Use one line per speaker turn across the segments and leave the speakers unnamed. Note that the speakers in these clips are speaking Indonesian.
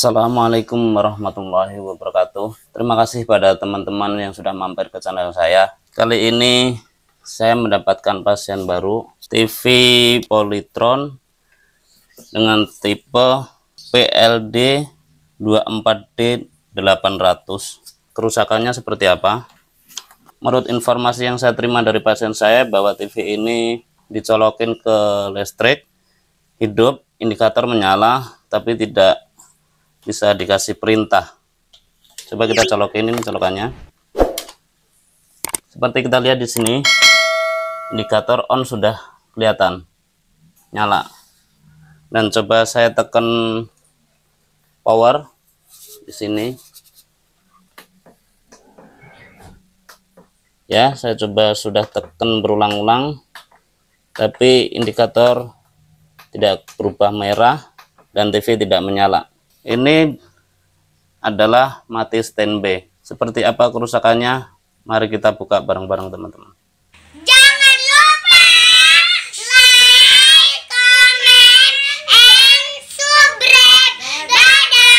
Assalamualaikum warahmatullahi wabarakatuh. Terima kasih pada teman-teman yang sudah mampir ke channel saya. Kali ini saya mendapatkan pasien baru, TV Polytron dengan tipe PLD 24D800. Kerusakannya seperti apa? Menurut informasi yang saya terima dari pasien saya bahwa TV ini dicolokin ke listrik, hidup, indikator menyala, tapi tidak bisa dikasih perintah. Coba kita colokin ini colokannya. Seperti kita lihat di sini, indikator on sudah kelihatan nyala. Dan coba saya tekan power di sini. Ya, saya coba sudah tekan berulang-ulang, tapi indikator tidak berubah merah dan TV tidak menyala. Ini adalah mati standby. Seperti apa kerusakannya? Mari kita buka bareng-bareng teman-teman.
Jangan lupa like, comment, and subscribe. Dadah.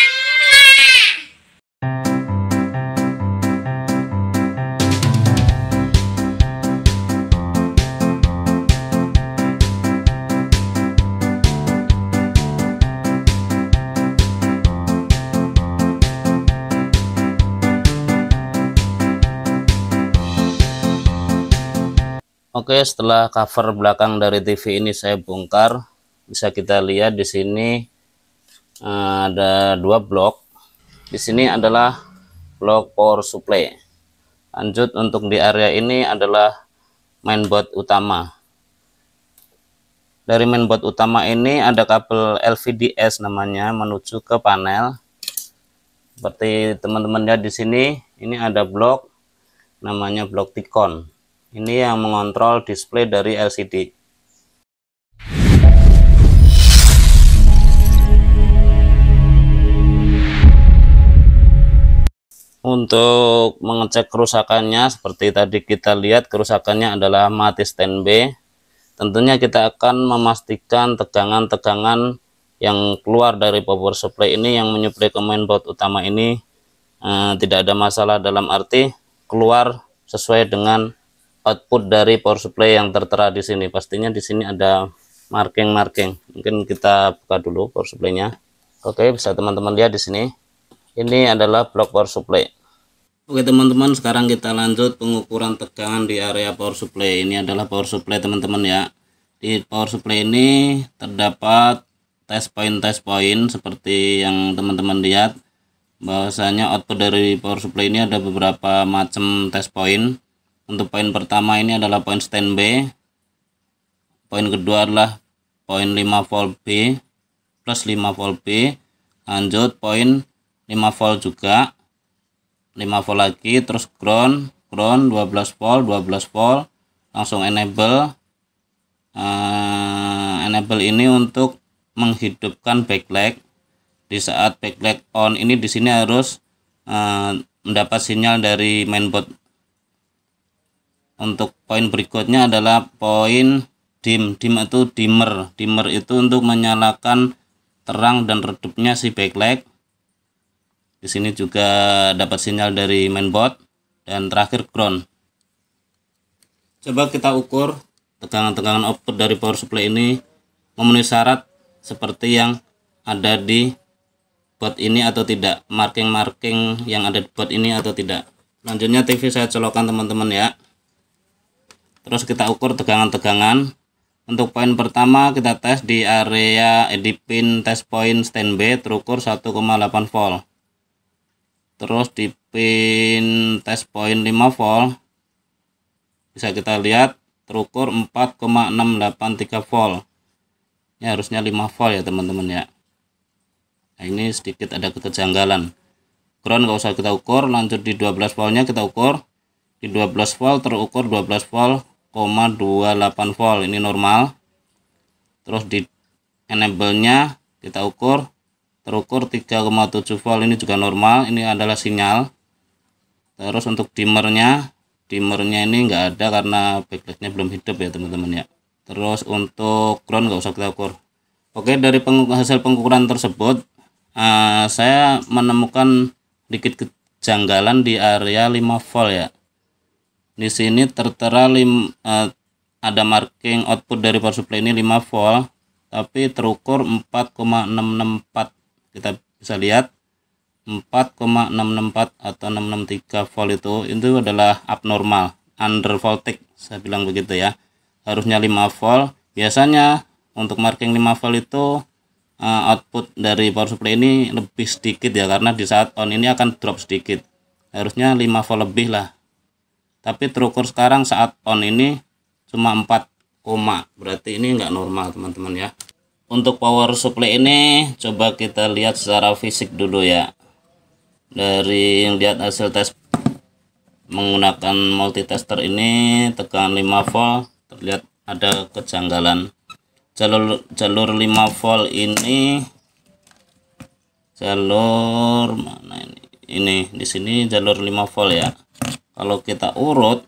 Oke, setelah cover belakang dari TV ini saya bongkar, bisa kita lihat di sini ada dua blok. Di sini adalah blok power supply. Lanjut, untuk di area ini adalah mainboard utama. Dari mainboard utama ini ada kabel LVDS namanya menuju ke panel. Seperti teman-teman lihat di sini, ini ada blok namanya blok Ticon. Ini yang mengontrol display dari LCD. Untuk mengecek kerusakannya, seperti tadi kita lihat, kerusakannya adalah mati standby. Tentunya kita akan memastikan tegangan-tegangan yang keluar dari power supply ini yang menyuplai ke mainboard utama ini tidak ada masalah, dalam arti keluar sesuai dengan output dari power supply yang tertera di sini. Pastinya di sini ada marking. Mungkin kita buka dulu power supply-nya. Oke, bisa teman-teman lihat di sini. Ini adalah blok power supply. Oke teman-teman, sekarang kita lanjut pengukuran tegangan di area power supply. Ini adalah power supply teman-teman ya. Di power supply ini terdapat test point seperti yang teman-teman lihat. Bahwasanya output dari power supply ini ada beberapa macam test point. Untuk poin pertama ini adalah poin standby. Poin kedua adalah poin 5 volt B plus 5 volt B. Lanjut poin 5 volt juga, 5 volt lagi, terus ground 12 volt. Langsung enable. Enable ini untuk menghidupkan backlight. Di saat backlight on ini di sini harus mendapat sinyal dari mainboard. Untuk poin berikutnya adalah poin dim itu dimmer itu untuk menyalakan terang dan redupnya si backlight. Di sini juga dapat sinyal dari mainboard. Dan terakhir ground. Coba kita ukur tegangan-tegangan output dari power supply ini memenuhi syarat seperti yang ada di board ini atau tidak, marking yang ada di board ini atau tidak. Selanjutnya TV saya colokkan teman-teman ya. Terus kita ukur tegangan-tegangan. Untuk poin pertama kita tes di area di pin test point standby terukur 1,8 volt. Terus di pin test point 5 volt bisa kita lihat terukur 4,683 volt. Ini harusnya 5 volt ya teman-teman ya. Nah, ini sedikit ada kejanggalan. Ground nggak usah kita ukur. Lanjut di 12 voltnya kita ukur. Di 12 volt terukur 12 volt 0,28 volt, ini normal. Terus di enable nya kita ukur, terukur 3,7 volt, ini juga normal, ini adalah sinyal. Terus untuk dimmernya ini enggak ada karena backlightnya belum hidup ya teman-teman ya. Terus untuk ground nggak usah kita ukur. Oke, dari hasil pengukuran tersebut saya menemukan sedikit kejanggalan di area 5 volt ya. Di sini tertera ada marking output dari power supply ini 5 volt, tapi terukur 4,664. Kita bisa lihat 4,664 atau 663 volt itu adalah abnormal, under voltage, saya bilang begitu ya. Harusnya 5 volt. Biasanya untuk marking 5 volt itu output dari power supply ini lebih sedikit ya, karena di saat on ini akan drop sedikit. Harusnya 5 volt lebih lah. Tapi terukur sekarang saat on ini cuma 4, berarti ini enggak normal teman-teman ya. Untuk power supply ini coba kita lihat secara fisik dulu ya. Dari lihat hasil tes menggunakan multitester ini, tegangan 5 volt terlihat ada kejanggalan. Jalur 5 volt ini, jalur mana ini di sini jalur 5 volt ya. Kalau kita urut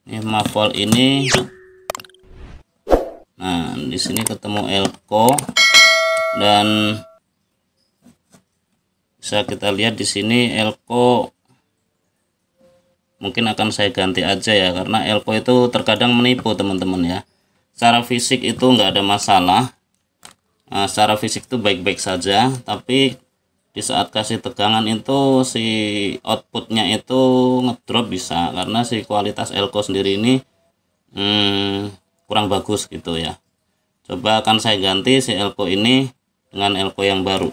5 volt ini, nah di sini ketemu elko, dan bisa kita lihat di sini elko mungkin akan saya ganti aja ya, karena elko itu terkadang menipu teman-teman ya. Secara fisik itu nggak ada masalah, secara fisik itu baik-baik saja, tapi di saat kasih tegangan itu si outputnya itu ngedrop bisa, karena si kualitas elko sendiri ini kurang bagus gitu ya. Coba akan saya ganti si elko ini dengan elko yang baru.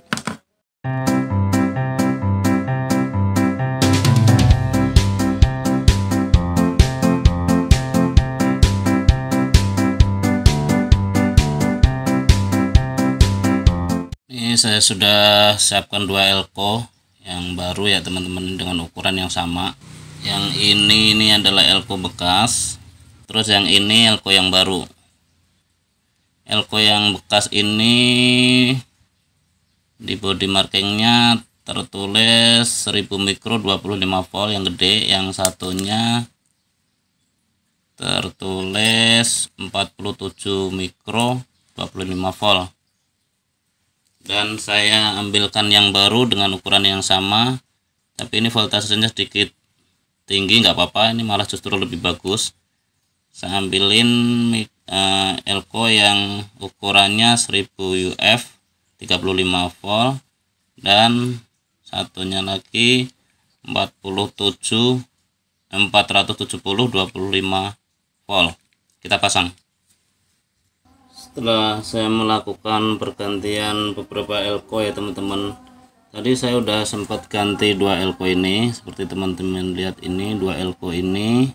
Ini saya sudah siapkan 2 elko yang baru ya teman-teman, dengan ukuran yang sama. Yang ini adalah elko bekas, terus yang ini elko yang baru. Elko yang bekas ini di body markingnya tertulis 1000 mikro 25 volt yang gede, yang satunya tertulis 47 mikro 25 volt. Dan saya ambilkan yang baru dengan ukuran yang sama, tapi ini voltasenya sedikit tinggi, nggak apa-apa, ini malah justru lebih bagus. Saya ambilin elko yang ukurannya 1000 UF 35 volt, dan satunya lagi 470 25 volt. Kita pasang. Setelah saya melakukan pergantian beberapa elko ya teman-teman, tadi saya udah sempat ganti 2 elko ini, seperti teman-teman lihat ini 2 elko ini.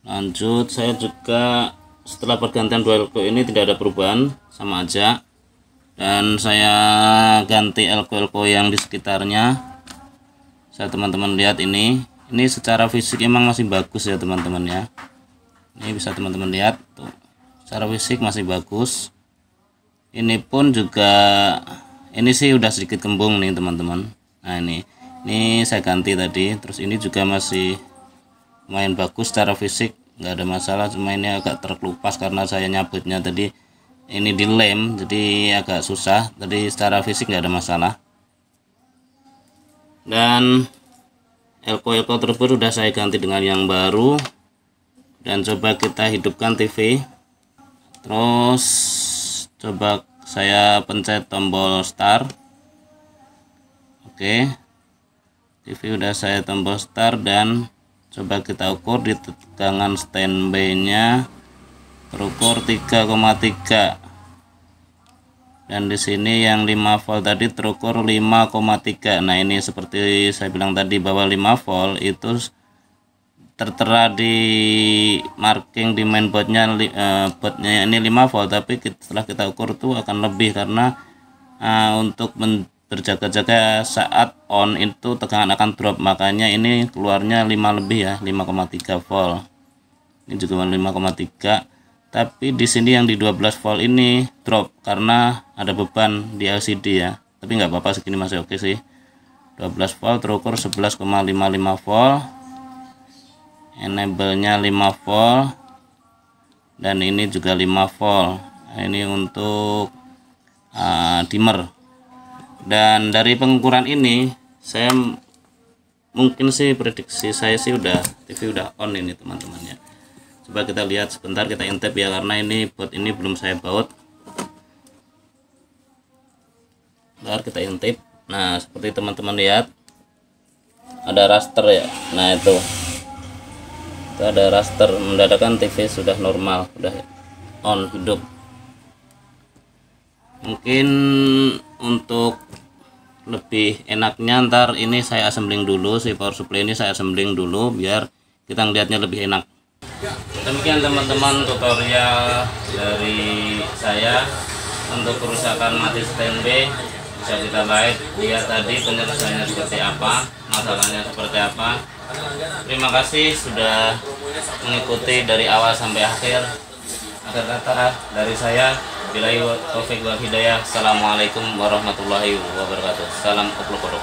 Lanjut saya juga setelah pergantian 2 elko ini tidak ada perubahan, sama aja, dan saya ganti elko-elko yang di sekitarnya. Saya teman-teman lihat ini secara fisik emang masih bagus ya teman-teman ya. Ini bisa teman-teman lihat tuh, secara fisik masih bagus. Ini pun juga, ini sih udah sedikit kembung nih teman-teman. Nah ini saya ganti tadi. Terus ini juga masih lumayan bagus secara fisik, nggak ada masalah. Cuma ini agak terkelupas karena saya nyabutnya tadi ini dilem, jadi agak susah. Tadi secara fisik nggak ada masalah. Dan elko-elko tersebut sudah saya ganti dengan yang baru. Dan coba kita hidupkan TV. Terus coba saya pencet tombol start. Oke, TV udah saya tombol start, dan coba kita ukur di tegangan standby nya terukur 3,3, dan di sini yang 5 volt tadi terukur 5,3. Nah ini seperti saya bilang tadi bahwa 5 volt itu tertera di marking di mainboardnya, boardnya ini 5 volt, tapi setelah kita ukur tuh akan lebih, karena untuk berjaga-jaga saat on itu tegangan akan drop, makanya ini keluarnya 5 lebih ya, 5,3 volt. Ini juga 5,3, tapi di sini yang di 12 volt ini drop karena ada beban di LCD ya, tapi nggak apa-apa, segini masih oke sih. 12 volt terukur 11,55 volt, enable nya 5 volt, dan ini juga 5 volt. Nah, ini untuk dimmer. Dan dari pengukuran ini saya mungkin sih prediksi saya sih TV udah on ini teman-teman ya. Coba kita lihat sebentar, kita intip ya, karena ini board ini belum saya baut. Bentar kita intip. Nah, seperti teman-teman lihat ada raster ya. Nah, itu ada raster, mendadak TV sudah normal, sudah on, hidup. Mungkin untuk lebih enaknya ntar ini saya assembling dulu, si power supply ini saya assembling dulu biar kita ngeliatnya lebih enak. Demikian teman-teman tutorial dari saya untuk kerusakan mati standby. Bisa kita lihat tadi penyelesaiannya seperti apa, masalahnya seperti apa. Terima kasih sudah mengikuti dari awal sampai akhir. Akhir kata dari saya, billahi taufik wal hidayah. Assalamualaikum warahmatullahi wabarakatuh. Salam oplok.